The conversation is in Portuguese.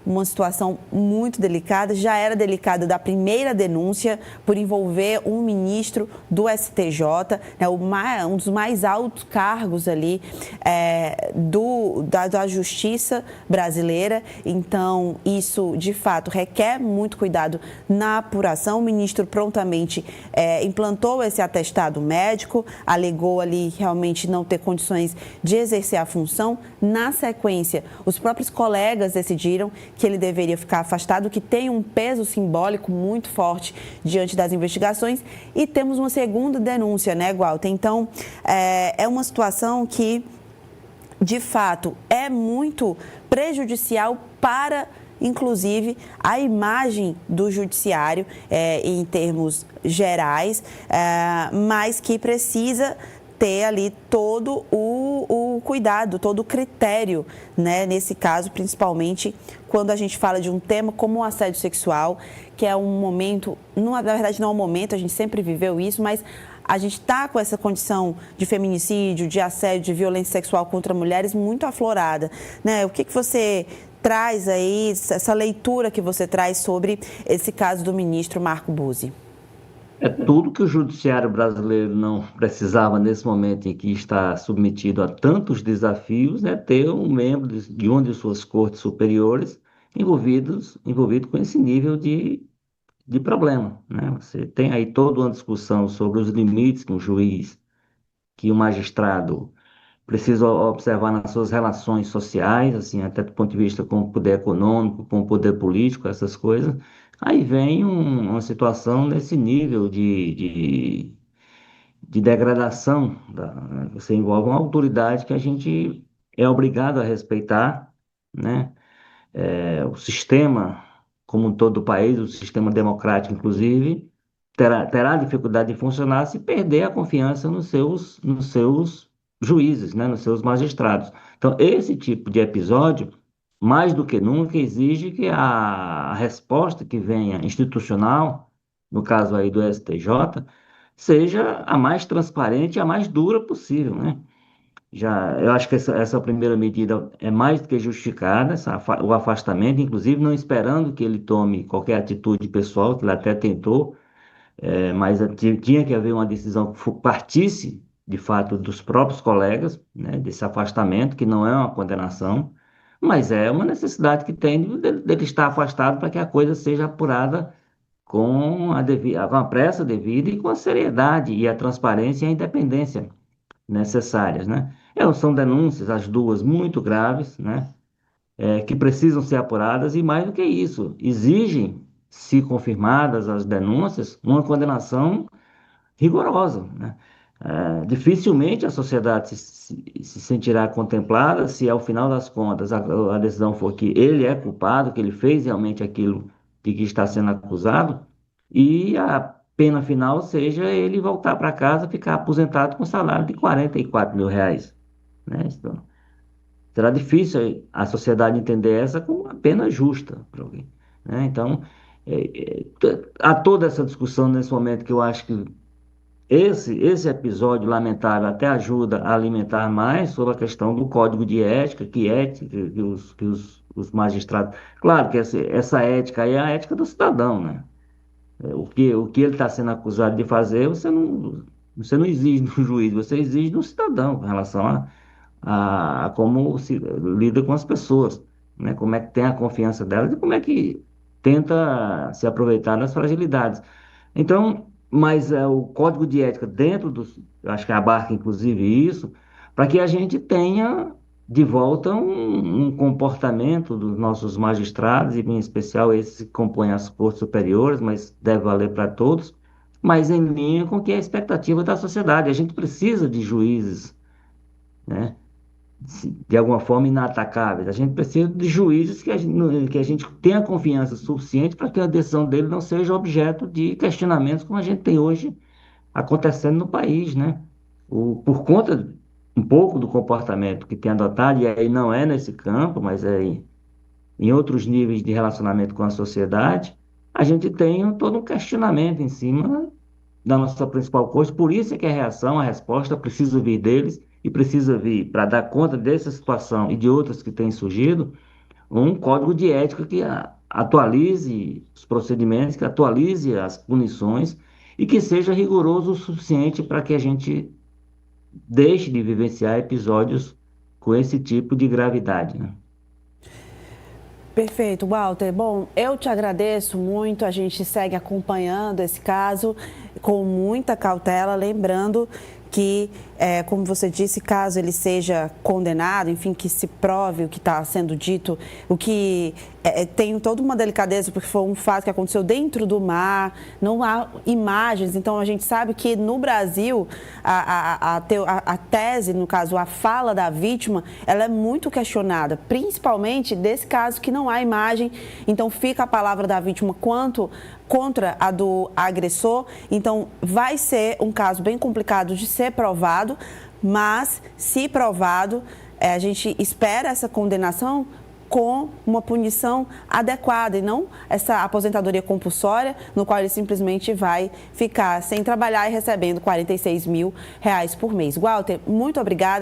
uma situação muito delicada, já era delicada da primeira denúncia por envolver um ministro do STJ, né, um dos mais altos cargos ali da justiça brasileira. Então, isso, de fato, requer muito cuidado na apuração. O ministro prontamente implantou esse atestado médico, alegou ali realmente não ter condições de exercer a função. Na sequência, os próprios colegas decidiram que ele deveria ficar afastado, que tem um peso simbólico muito forte diante das investigações. E temos uma segunda denúncia, né, Walter? Então, é uma situação que, de fato, é muito prejudicial para, inclusive, a imagem do judiciário em termos gerais, mas que precisa ter ali todo o cuidado, todo o critério, né? Nesse caso, principalmente quando a gente fala de um tema como o assédio sexual, que é um momento, na verdade não é um momento, a gente sempre viveu isso, mas a gente está com essa condição de feminicídio, de assédio, de violência sexual contra mulheres muito aflorada, né? O que você traz aí, essa leitura que você traz sobre esse caso do ministro Marco Buzzi? É tudo que o judiciário brasileiro não precisava nesse momento em que está submetido a tantos desafios, é ter um membro de uma de suas cortes superiores envolvido com esse nível de problema, né? Você tem aí toda uma discussão sobre os limites que um juiz, que o magistrado precisa observar nas suas relações sociais, assim, até do ponto de vista com o poder econômico, com o poder político, essas coisas. Aí vem uma situação nesse nível de degradação. Você envolve uma autoridade que a gente é obrigado a respeitar, né? O sistema, como um todo do país, o sistema democrático, inclusive, terá dificuldade de funcionar se perder a confiança nos seus juízes, né? Nos seus magistrados. Então, esse tipo de episódio, mais do que nunca, exige que a resposta que venha institucional, no caso aí do STJ, seja a mais transparente e a mais dura possível, né? Eu acho que essa primeira medida é mais do que justificada, o afastamento, inclusive não esperando que ele tome qualquer atitude pessoal, que ele até tentou, mas tinha que haver uma decisão que partisse, de fato, dos próprios colegas, né, desse afastamento, que não é uma condenação, mas é uma necessidade que tem dele estar afastado para que a coisa seja apurada com a pressa devida e com a seriedade e a transparência e a independência necessárias, né? São denúncias, as duas, muito graves, né? Que precisam ser apuradas e, mais do que isso, exigem, se confirmadas as denúncias, uma condenação rigorosa, né? Dificilmente a sociedade se sentirá contemplada se, ao final das contas, a decisão for que ele é culpado, que ele fez realmente aquilo de que está sendo acusado, e a pena final seja ele voltar para casa, ficar aposentado com salário de R$ 44.000, né? Então, será difícil a sociedade entender essa como uma pena justa para alguém, né? Então, há toda essa discussão nesse momento que eu acho que esse episódio lamentável até ajuda a alimentar mais sobre a questão do código de ética, que os magistrados. Claro que essa ética aí é a ética do cidadão, né? O que ele está sendo acusado de fazer, você não exige do juiz, você exige do cidadão com relação a como se lida com as pessoas, né? Como é que tem a confiança delas e como é que tenta se aproveitar das fragilidades. Então, mas o código de ética eu acho que abarca inclusive isso, para que a gente tenha de volta um comportamento dos nossos magistrados, e em especial esses que compõem as cortes superiores, mas deve valer para todos, mas em linha com o que é a expectativa da sociedade. A gente precisa de juízes, né? De alguma forma inatacáveis. A gente precisa de juízes que a gente tenha confiança suficiente para que a decisão dele não seja objeto de questionamentos como a gente tem hoje acontecendo no país, né? Por conta um pouco do comportamento que tem adotado, e aí não é nesse campo, mas é em outros níveis de relacionamento com a sociedade, a gente tem todo um questionamento em cima da nossa principal corte. Por isso é que a reação, a resposta precisa vir deles e precisa vir para dar conta dessa situação e de outras que têm surgido, um código de ética que atualize os procedimentos, que atualize as punições e que seja rigoroso o suficiente para que a gente deixe de vivenciar episódios com esse tipo de gravidade, né? Perfeito, Walter. Bom, eu te agradeço muito. A gente segue acompanhando esse caso com muita cautela, lembrando que, como você disse, caso ele seja condenado, enfim, que se prove o que está sendo dito, o que tem toda uma delicadeza, porque foi um fato que aconteceu dentro do mar, não há imagens, então a gente sabe que no Brasil a tese, no caso, a fala da vítima, ela é muito questionada, principalmente desse caso que não há imagem, então fica a palavra da vítima contra a do agressor, então vai ser um caso bem complicado de ser provado, mas se provado, a gente espera essa condenação com uma punição adequada e não essa aposentadoria compulsória, no qual ele simplesmente vai ficar sem trabalhar e recebendo R$ 46 mil por mês. Walter, muito obrigada.